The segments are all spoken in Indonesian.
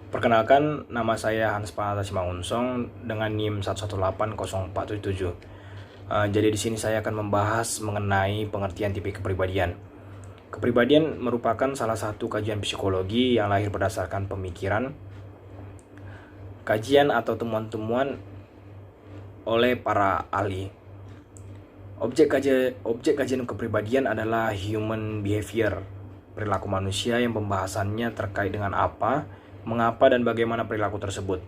Perkenalkan, nama saya Hans Panata Simangunsong dengan NIM 1180477. Jadi di sini saya akan membahas mengenai pengertian tipe kepribadian. Kepribadian merupakan salah satu kajian psikologi yang lahir berdasarkan pemikiran, kajian atau temuan-temuan oleh para ahli. Objek kajian kepribadian adalah human behavior, perilaku manusia yang pembahasannya terkait dengan apa, mengapa, dan bagaimana perilaku tersebut.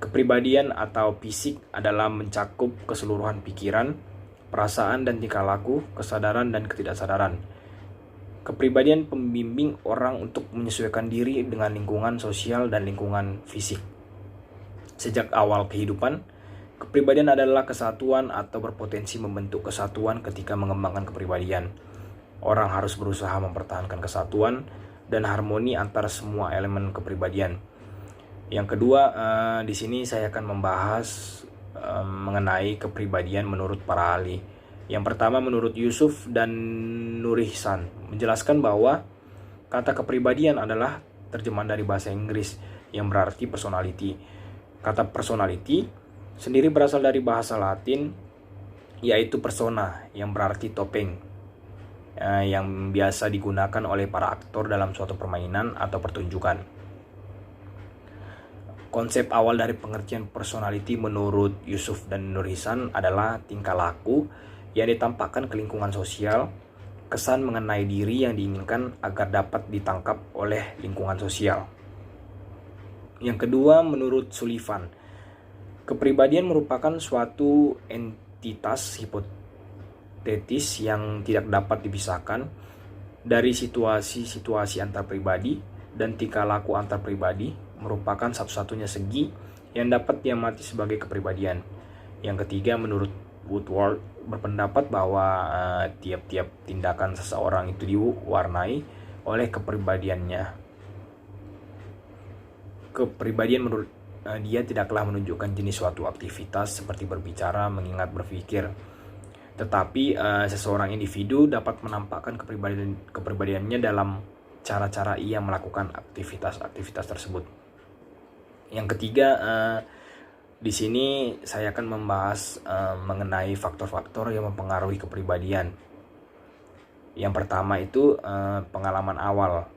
Kepribadian atau fisik adalah mencakup keseluruhan pikiran, perasaan dan tingkah laku, kesadaran dan ketidaksadaran. Kepribadian pembimbing orang untuk menyesuaikan diri dengan lingkungan sosial dan lingkungan fisik. Sejak awal kehidupan, kepribadian adalah kesatuan atau berpotensi membentuk kesatuan ketika mengembangkan kepribadian. Orang harus berusaha mempertahankan kesatuan dan harmoni antara semua elemen kepribadian. Yang kedua, di sini saya akan membahas mengenai kepribadian menurut para ahli. Yang pertama, menurut Yusuf dan Nur Ihsan menjelaskan bahwa kata kepribadian adalah terjemahan dari bahasa Inggris yang berarti personality. Kata personality sendiri berasal dari bahasa Latin, yaitu persona yang berarti topeng, yang biasa digunakan oleh para aktor dalam suatu permainan atau pertunjukan. Konsep awal dari pengertian personality menurut Yusuf dan Nur Ihsan adalah tingkah laku yang ditampakkan ke lingkungan sosial, kesan mengenai diri yang diinginkan agar dapat ditangkap oleh lingkungan sosial. Yang kedua, menurut Sullivan, kepribadian merupakan suatu entitas hipotetis yang tidak dapat dipisahkan dari situasi-situasi antar pribadi, dan tingkah laku antar pribadi merupakan satu-satunya segi yang dapat diamati sebagai kepribadian. Yang ketiga, menurut Woodward berpendapat bahwa tiap-tiap tindakan seseorang itu diwarnai oleh kepribadiannya. Kepribadian menurut dia tidaklah menunjukkan jenis suatu aktivitas seperti berbicara, mengingat, berpikir. Tetapi seseorang individu dapat menampakkan kepribadiannya dalam cara-cara ia melakukan aktivitas-aktivitas tersebut. Yang ketiga, di sini saya akan membahas mengenai faktor-faktor yang mempengaruhi kepribadian. Yang pertama itu pengalaman awal.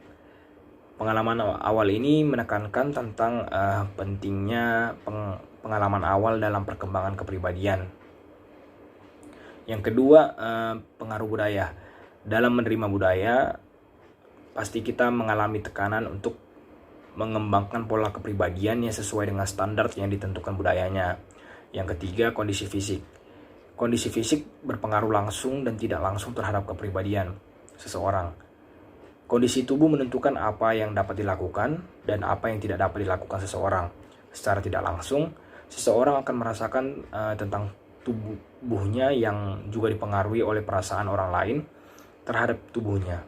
Pengalaman awal ini menekankan tentang pentingnya pengalaman awal dalam perkembangan kepribadian. Yang kedua, pengaruh budaya. Dalam menerima budaya, pasti kita mengalami tekanan untuk mengembangkan pola kepribadian yang sesuai dengan standar yang ditentukan budayanya. Yang ketiga, kondisi fisik. Kondisi fisik berpengaruh langsung dan tidak langsung terhadap kepribadian seseorang. Kondisi tubuh menentukan apa yang dapat dilakukan dan apa yang tidak dapat dilakukan seseorang. Secara tidak langsung, seseorang akan merasakan tentang tubuhnya yang juga dipengaruhi oleh perasaan orang lain terhadap tubuhnya.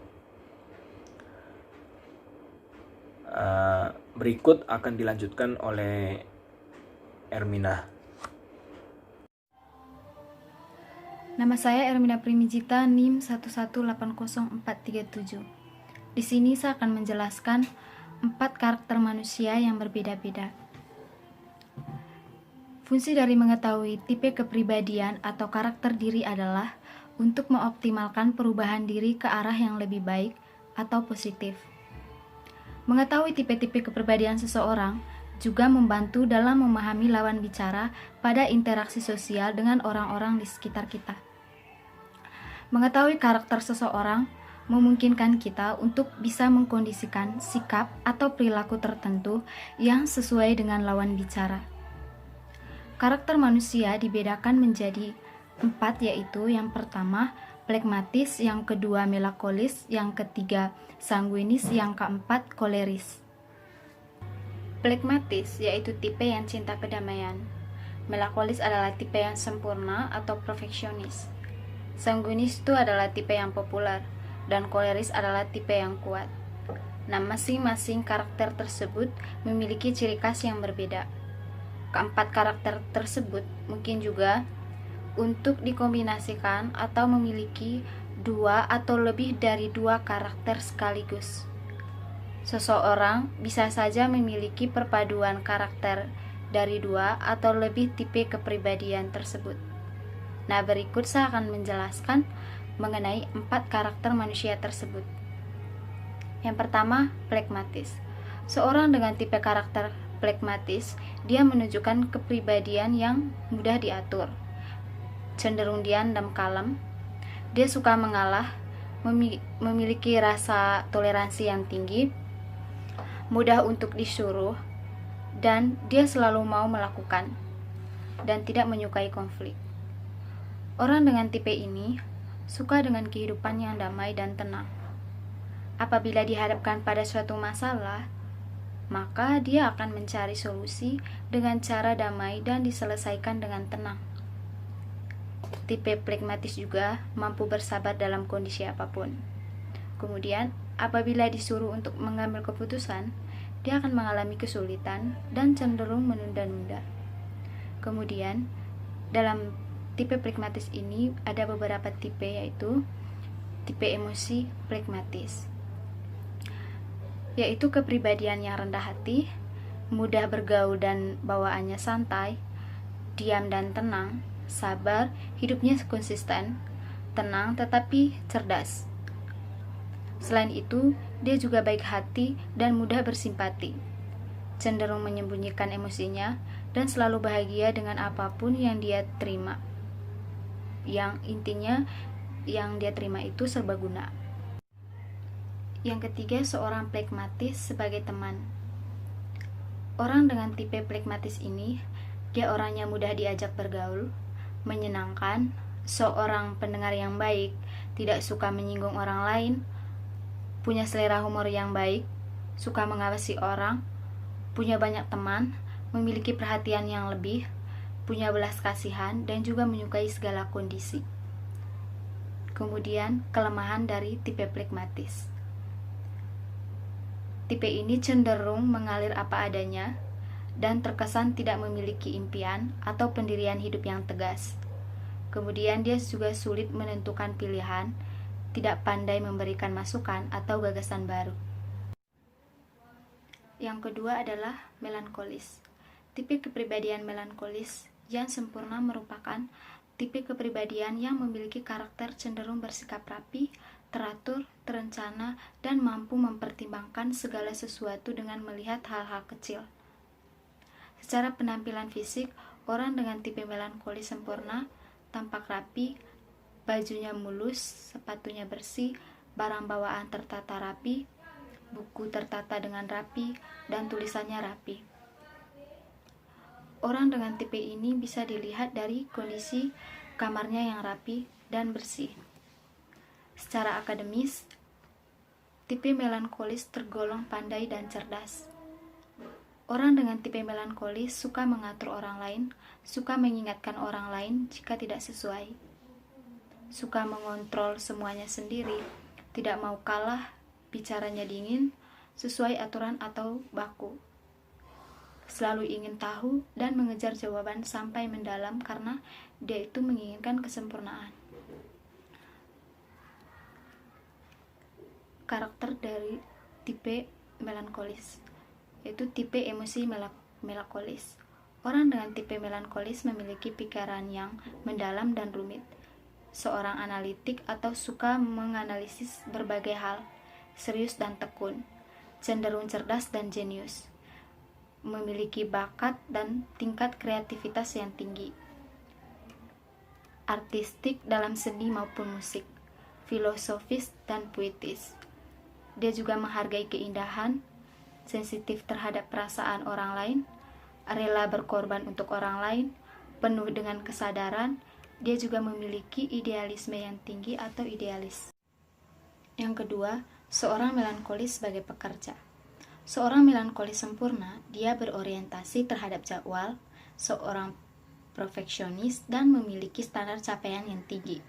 Berikut akan dilanjutkan oleh Ermina. Nama saya Ermina Primijita, NIM 1180437. Di sini saya akan menjelaskan 4 karakter manusia yang berbeda-beda. Fungsi dari mengetahui tipe kepribadian atau karakter diri adalah untuk mengoptimalkan perubahan diri ke arah yang lebih baik atau positif. Mengetahui tipe-tipe kepribadian seseorang juga membantu dalam memahami lawan bicara pada interaksi sosial dengan orang-orang di sekitar kita. Mengetahui karakter seseorang memungkinkan kita untuk bisa mengkondisikan sikap atau perilaku tertentu yang sesuai dengan lawan bicara. Karakter manusia dibedakan menjadi 4, yaitu yang pertama flegmatis, yang kedua melankolis, yang ketiga sanguinis, yang keempat koleris. Flegmatis yaitu tipe yang cinta kedamaian. Melankolis adalah tipe yang sempurna atau perfeksionis. Sanguinis itu adalah tipe yang populer, dan koleris adalah tipe yang kuat. Nah, masing-masing karakter tersebut memiliki ciri khas yang berbeda. Keempat karakter tersebut mungkin juga untuk dikombinasikan atau memiliki 2 atau lebih dari 2 karakter sekaligus. Seseorang bisa saja memiliki perpaduan karakter dari 2 atau lebih tipe kepribadian tersebut. Nah, berikut saya akan menjelaskan mengenai 4 karakter manusia tersebut. Yang pertama, phlegmatis. Seorang dengan tipe karakter phlegmatis, dia menunjukkan kepribadian yang mudah diatur, cenderung diam dan kalem. Dia suka mengalah, memiliki rasa toleransi yang tinggi, mudah untuk disuruh, dan dia selalu mau melakukan dan tidak menyukai konflik. Orang dengan tipe ini suka dengan kehidupan yang damai dan tenang. Apabila dihadapkan pada suatu masalah, maka dia akan mencari solusi dengan cara damai dan diselesaikan dengan tenang. Tipe phlegmatis juga mampu bersabar dalam kondisi apapun. Kemudian, apabila disuruh untuk mengambil keputusan, dia akan mengalami kesulitan dan cenderung menunda-nunda. Kemudian, dalam tipe phlegmatis ini ada beberapa tipe, yaitu tipe emosi phlegmatis, yaitu kepribadian yang rendah hati, mudah bergaul dan bawaannya santai, diam dan tenang, sabar, hidupnya konsisten, tenang tetapi cerdas. Selain itu, dia juga baik hati dan mudah bersimpati, cenderung menyembunyikan emosinya dan selalu bahagia dengan apapun yang dia terima. Yang intinya, yang dia terima itu serbaguna. Yang ketiga, seorang phlegmatis sebagai teman. Orang dengan tipe phlegmatis ini, dia orangnya mudah diajak bergaul, menyenangkan, seorang pendengar yang baik, tidak suka menyinggung orang lain, punya selera humor yang baik, suka mengawasi orang, punya banyak teman, memiliki perhatian yang lebih, punya belas kasihan, dan juga menyukai segala kondisi. Kemudian, kelemahan dari tipe phlegmatis. Tipe ini cenderung mengalir apa adanya dan terkesan tidak memiliki impian atau pendirian hidup yang tegas. Kemudian dia juga sulit menentukan pilihan, tidak pandai memberikan masukan atau gagasan baru. Yang kedua adalah melankolis. Tipe kepribadian melankolis yang sempurna merupakan tipe kepribadian yang memiliki karakter cenderung bersikap rapi, teratur, terencana, dan mampu mempertimbangkan segala sesuatu dengan melihat hal-hal kecil. Secara penampilan fisik, orang dengan tipe melankolis sempurna, tampak rapi, bajunya mulus, sepatunya bersih, barang bawaan tertata rapi, buku tertata dengan rapi, dan tulisannya rapi. Orang dengan tipe ini bisa dilihat dari kondisi kamarnya yang rapi dan bersih. Secara akademis, tipe melankolis tergolong pandai dan cerdas. Orang dengan tipe melankolis suka mengatur orang lain, suka mengingatkan orang lain jika tidak sesuai, suka mengontrol semuanya sendiri, tidak mau kalah, bicaranya dingin, sesuai aturan atau baku. Selalu ingin tahu dan mengejar jawaban sampai mendalam karena dia itu menginginkan kesempurnaan. Karakter dari tipe melankolis, yaitu tipe emosi melankolis. Orang dengan tipe melankolis memiliki pikiran yang mendalam dan rumit, seorang analitik atau suka menganalisis berbagai hal, serius dan tekun, cenderung cerdas dan jenius, memiliki bakat dan tingkat kreativitas yang tinggi, artistik dalam seni maupun musik, filosofis dan puitis. Dia juga menghargai keindahan, sensitif terhadap perasaan orang lain, rela berkorban untuk orang lain, penuh dengan kesadaran. Dia juga memiliki idealisme yang tinggi atau idealis. Yang kedua, seorang melankolis sebagai pekerja. Seorang melankolis sempurna, dia berorientasi terhadap jadwal, seorang perfeksionis dan memiliki standar capaian yang tinggi.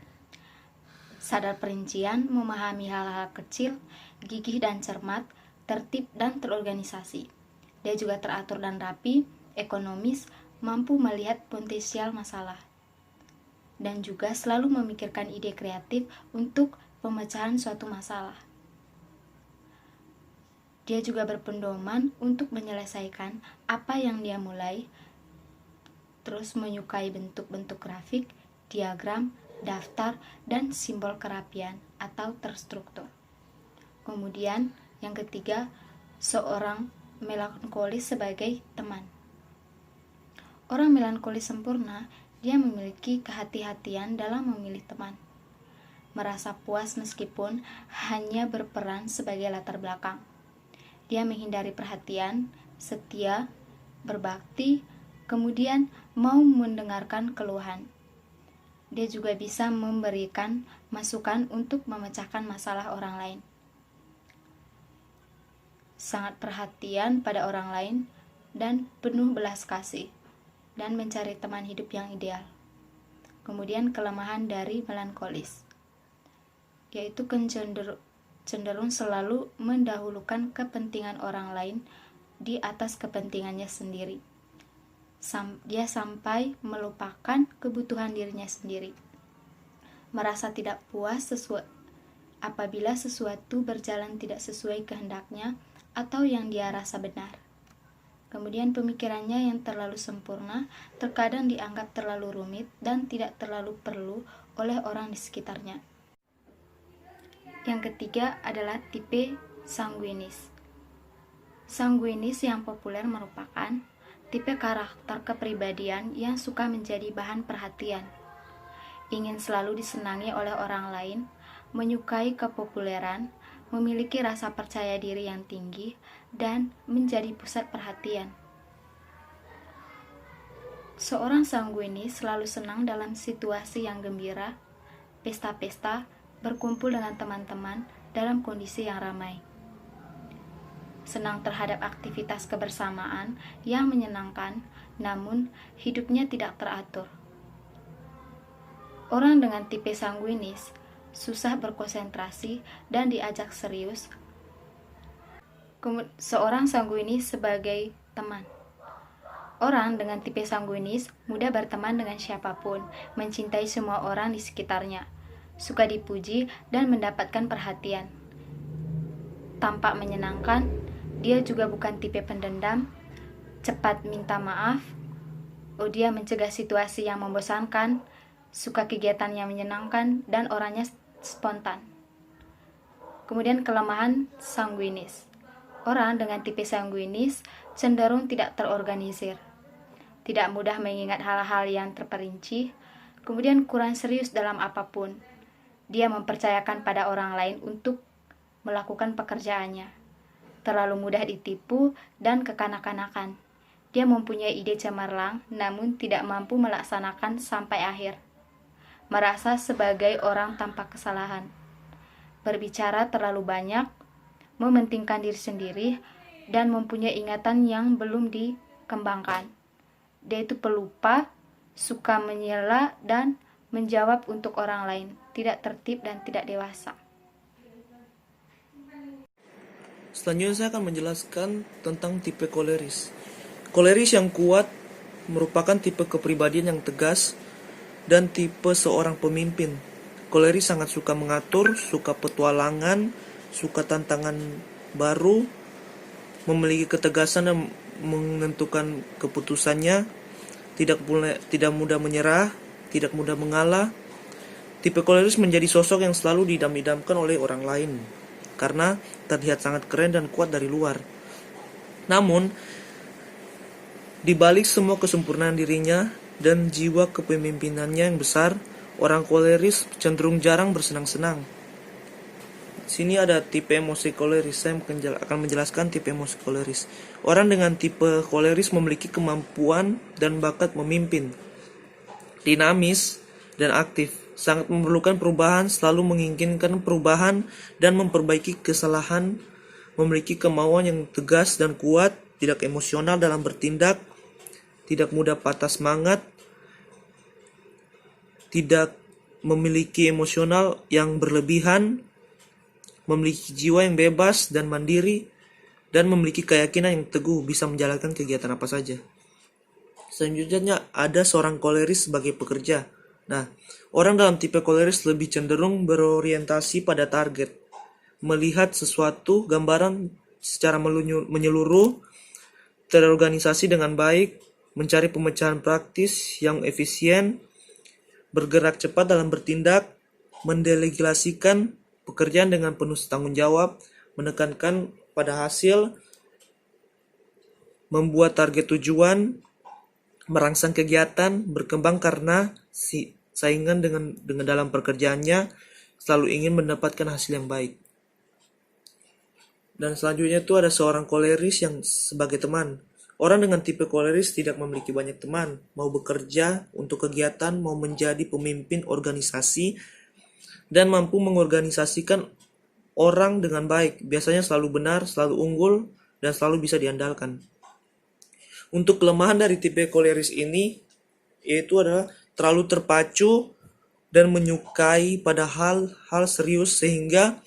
Sadar perincian, memahami hal-hal kecil, gigih dan cermat, tertib dan terorganisasi. Dia juga teratur dan rapi, ekonomis, mampu melihat potensial masalah, dan juga selalu memikirkan ide kreatif untuk pemecahan suatu masalah. Dia juga berpedoman untuk menyelesaikan apa yang dia mulai, terus menyukai bentuk-bentuk grafik, diagram, daftar, dan simbol kerapian atau terstruktur. Kemudian, yang ketiga, seorang melankolis sebagai teman. Orang melankolis sempurna, dia memiliki kehati-hatian dalam memilih teman. Merasa puas meskipun hanya berperan sebagai latar belakang. Dia menghindari perhatian, setia, berbakti, kemudian mau mendengarkan keluhan. Dia juga bisa memberikan masukan untuk memecahkan masalah orang lain. Sangat perhatian pada orang lain dan penuh belas kasih, dan mencari teman hidup yang ideal. Kemudian kelemahan dari melankolis, yaitu cenderung selalu mendahulukan kepentingan orang lain di atas kepentingannya sendiri. Dia sampai melupakan kebutuhan dirinya sendiri. Merasa tidak puas apabila sesuatu berjalan tidak sesuai kehendaknya atau yang dia rasa benar. Kemudian pemikirannya yang terlalu sempurna terkadang dianggap terlalu rumit dan tidak terlalu perlu oleh orang di sekitarnya. Yang ketiga adalah tipe sanguinis. Sanguinis yang populer merupakan tipe karakter kepribadian yang suka menjadi bahan perhatian, ingin selalu disenangi oleh orang lain, menyukai kepopuleran, memiliki rasa percaya diri yang tinggi, dan menjadi pusat perhatian. Seorang sanguinis selalu senang dalam situasi yang gembira, pesta-pesta, berkumpul dengan teman-teman dalam kondisi yang ramai. Senang terhadap aktivitas kebersamaan yang menyenangkan, namun hidupnya tidak teratur. Orang dengan tipe sanguinis susah berkonsentrasi dan diajak serius. Seorang sanguinis sebagai teman. Orang dengan tipe sanguinis mudah berteman dengan siapapun, mencintai semua orang di sekitarnya, suka dipuji dan mendapatkan perhatian. Tampak menyenangkan, dia juga bukan tipe pendendam, cepat minta maaf, dia mencegah situasi yang membosankan, suka kegiatan yang menyenangkan, dan orangnya spontan. Kemudian kelemahan sanguinis. Orang dengan tipe sanguinis cenderung tidak terorganisir, tidak mudah mengingat hal-hal yang terperinci, kemudian kurang serius dalam apapun. Dia mempercayakan pada orang lain untuk melakukan pekerjaannya, terlalu mudah ditipu dan kekanak-kanakan. Dia mempunyai ide cemerlang namun tidak mampu melaksanakan sampai akhir. Merasa sebagai orang tanpa kesalahan. Berbicara terlalu banyak, mementingkan diri sendiri, dan mempunyai ingatan yang belum dikembangkan. Dia itu pelupa, suka menyela dan menjawab untuk orang lain, tidak tertib dan tidak dewasa. Selanjutnya saya akan menjelaskan tentang tipe koleris. Koleris yang kuat merupakan tipe kepribadian yang tegas dan tipe seorang pemimpin. Koleris sangat suka mengatur, suka petualangan, suka tantangan baru, memiliki ketegasan dan menentukan keputusannya, tidak mudah menyerah, tidak mudah mengalah. Tipe koleris menjadi sosok yang selalu didam-idamkan oleh orang lain karena terlihat sangat keren dan kuat dari luar. Namun, di balik semua kesempurnaan dirinya dan jiwa kepemimpinannya yang besar, orang koleris cenderung jarang bersenang-senang. Sini ada tipe emosi koleris. Saya akan menjelaskan tipe emosi koleris. Orang dengan tipe koleris memiliki kemampuan dan bakat memimpin, dinamis dan aktif, sangat memerlukan perubahan, selalu menginginkan perubahan dan memperbaiki kesalahan, memiliki kemauan yang tegas dan kuat, tidak emosional dalam bertindak, tidak mudah patah semangat, tidak memiliki emosional yang berlebihan, memiliki jiwa yang bebas dan mandiri, dan memiliki keyakinan yang teguh bisa menjalankan kegiatan apa saja. Selanjutnya ada seorang koleris sebagai pekerja. Nah, orang dalam tipe koleris lebih cenderung berorientasi pada target, melihat sesuatu gambaran secara menyeluruh, terorganisasi dengan baik, mencari pemecahan praktis yang efisien, bergerak cepat dalam bertindak, mendelegasikan pekerjaan dengan penuh tanggung jawab, menekankan pada hasil, membuat target tujuan, merangsang kegiatan, berkembang karena saingan dengan dalam pekerjaannya, selalu ingin mendapatkan hasil yang baik. Dan selanjutnya itu ada seorang koleris yang sebagai teman. Orang dengan tipe koleris tidak memiliki banyak teman, mau bekerja untuk kegiatan, mau menjadi pemimpin organisasi, dan mampu mengorganisasikan orang dengan baik. Biasanya selalu benar, selalu unggul, dan selalu bisa diandalkan. Untuk kelemahan dari tipe koleris ini, yaitu adalah terlalu terpacu dan menyukai pada hal-hal serius sehingga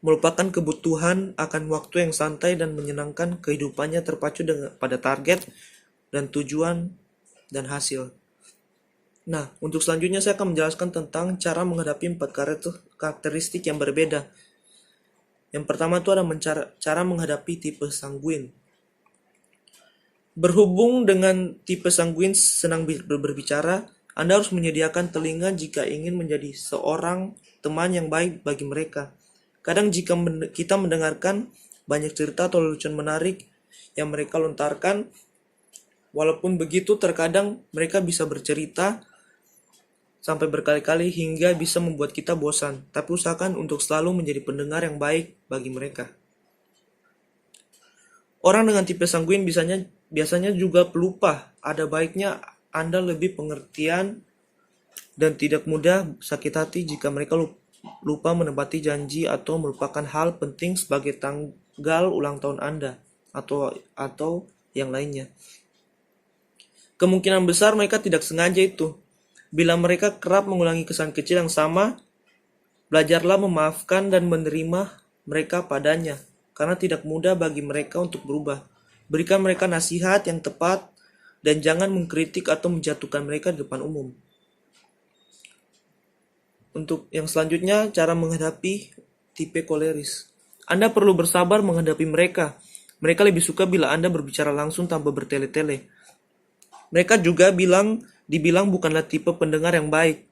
melupakan kebutuhan akan waktu yang santai dan menyenangkan. Kehidupannya terpacu pada target dan tujuan dan hasil. Nah, untuk selanjutnya saya akan menjelaskan tentang cara menghadapi 4 karakteristik yang berbeda. Yang pertama itu ada cara menghadapi tipe sanguin. Berhubung dengan tipe sanguin senang berbicara, Anda harus menyediakan telinga jika ingin menjadi seorang teman yang baik bagi mereka. Kadang jika kita mendengarkan banyak cerita atau lelucon menarik yang mereka lontarkan, walaupun begitu terkadang mereka bisa bercerita sampai berkali-kali hingga bisa membuat kita bosan. Tapi usahakan untuk selalu menjadi pendengar yang baik bagi mereka. Orang dengan tipe sanguin biasanya juga pelupa. Ada baiknya Anda lebih pengertian dan tidak mudah sakit hati jika mereka lupa menepati janji atau melupakan hal penting sebagai tanggal ulang tahun Anda atau yang lainnya. Kemungkinan besar mereka tidak sengaja itu. Bila mereka kerap mengulangi kesan kecil yang sama, belajarlah memaafkan dan menerima mereka padanya. Karena tidak mudah bagi mereka untuk berubah. Berikan mereka nasihat yang tepat dan jangan mengkritik atau menjatuhkan mereka di depan umum. Untuk yang selanjutnya, cara menghadapi tipe koleris. Anda perlu bersabar menghadapi mereka. Mereka lebih suka bila Anda berbicara langsung tanpa bertele-tele. Mereka juga dibilang bukanlah tipe pendengar yang baik.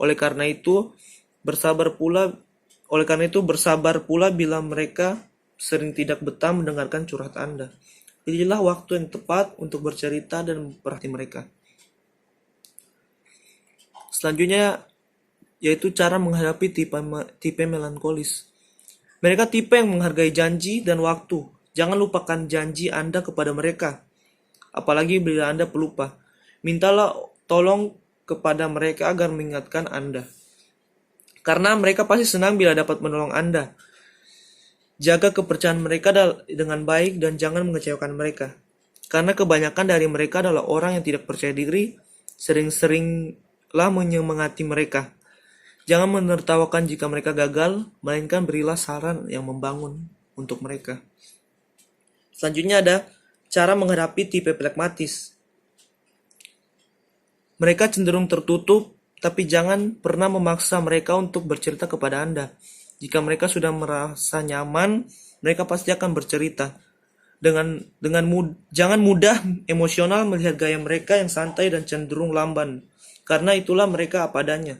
Oleh karena itu, bersabar pula bila mereka sering tidak betah mendengarkan curhat Anda. Pilihlah waktu yang tepat untuk bercerita dan memperhati mereka. Selanjutnya, yaitu cara menghadapi tipe melankolis. Mereka tipe yang menghargai janji dan waktu. Jangan lupakan janji Anda kepada mereka. Apalagi bila Anda pelupa. Mintalah tolong kepada mereka agar mengingatkan Anda. Karena mereka pasti senang bila dapat menolong Anda. Jaga kepercayaan mereka dengan baik dan jangan mengecewakan mereka. Karena kebanyakan dari mereka adalah orang yang tidak percaya diri, sering-seringlah menyemangati mereka. Jangan menertawakan jika mereka gagal, melainkan berilah saran yang membangun untuk mereka. Selanjutnya ada cara menghadapi tipe pragmatis. Mereka cenderung tertutup, tapi jangan pernah memaksa mereka untuk bercerita kepada Anda. Jika mereka sudah merasa nyaman, mereka pasti akan bercerita. Jangan mudah emosional melihat gaya mereka yang santai dan cenderung lamban, karena itulah mereka apa adanya.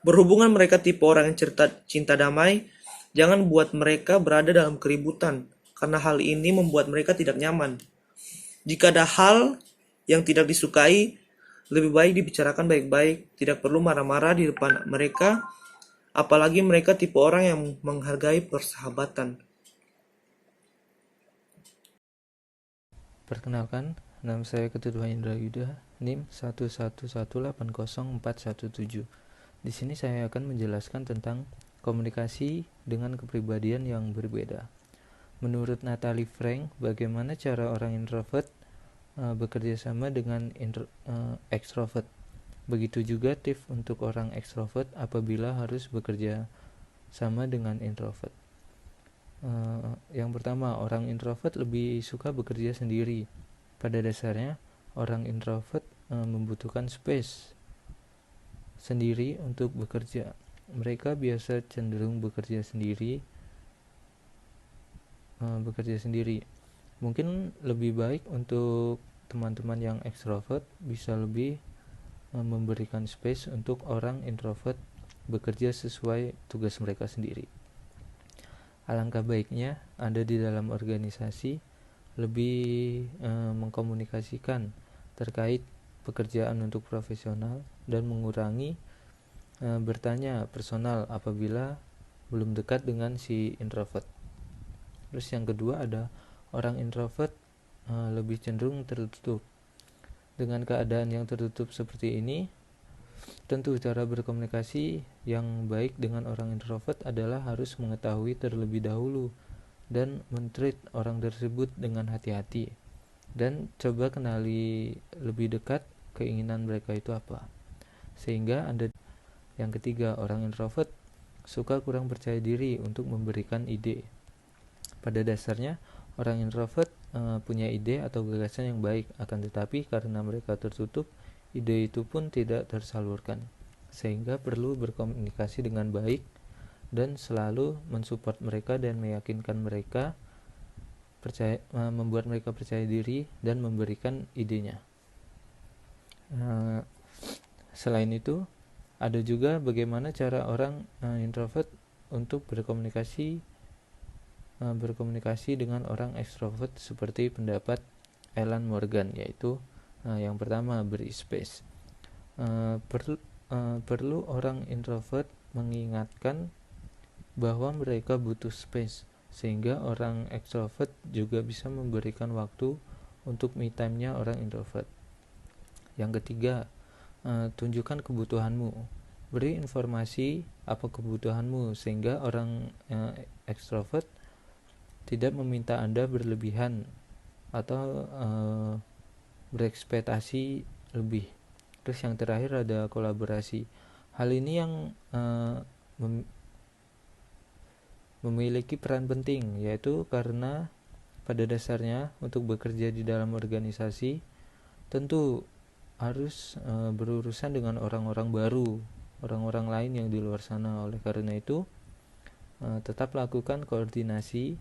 Berhubungan mereka tipe orang yang cinta damai, jangan buat mereka berada dalam keributan, karena hal ini membuat mereka tidak nyaman. Jika ada hal yang tidak disukai, lebih baik dibicarakan baik-baik, tidak perlu marah-marah di depan mereka, apalagi mereka tipe orang yang menghargai persahabatan. Perkenalkan, nama saya Ketut Indra Yuda, NIM 11180404117. Di sini saya akan menjelaskan tentang komunikasi dengan kepribadian yang berbeda. Menurut Natalie Frank, bagaimana cara orang introvert bekerja sama dengan extrovert. Begitu juga tips untuk orang ekstrovert apabila harus bekerja sama dengan introvert. Yang pertama, orang introvert lebih suka bekerja sendiri. Pada dasarnya, orang introvert membutuhkan space sendiri untuk bekerja. Mereka biasa cenderung bekerja sendiri bekerja sendiri. Mungkin lebih baik untuk teman-teman yang ekstrovert bisa lebih memberikan space untuk orang introvert bekerja sesuai tugas mereka sendiri. Alangkah baiknya Anda di dalam organisasi lebih mengkomunikasikan terkait pekerjaan untuk profesional dan mengurangi bertanya personal apabila belum dekat dengan si introvert. Terus yang kedua ada orang introvert lebih cenderung tertutup. Dengan keadaan yang tertutup seperti ini, tentu cara berkomunikasi yang baik dengan orang introvert adalah harus mengetahui terlebih dahulu dan men-treat orang tersebut dengan hati-hati dan coba kenali lebih dekat keinginan mereka itu apa. Sehingga Anda. Yang ketiga, orang introvert suka kurang percaya diri untuk memberikan ide. Pada dasarnya, orang introvert punya ide atau gagasan yang baik, akan tetapi karena mereka tertutup, ide itu pun tidak tersalurkan. Sehingga perlu berkomunikasi dengan baik dan selalu mensupport mereka dan meyakinkan mereka membuat mereka percaya diri dan memberikan idenya. Selain itu, ada juga bagaimana cara orang introvert untuk berkomunikasi dengan orang ekstrovert seperti pendapat Alan Morgan, yaitu yang pertama, beri space. Perlu orang introvert mengingatkan bahwa mereka butuh space, sehingga orang ekstrovert juga bisa memberikan waktu untuk me time-nya orang introvert. Yang ketiga, tunjukkan kebutuhanmu. Beri informasi apa kebutuhanmu sehingga orang ekstrovert tidak meminta Anda berlebihan atau berekspektasi lebih. Terus yang terakhir ada kolaborasi. Hal ini yang memiliki peran penting, yaitu karena pada dasarnya untuk bekerja di dalam organisasi tentu harus berurusan dengan orang-orang baru, orang-orang lain yang di luar sana. Oleh karena itu, tetap lakukan koordinasi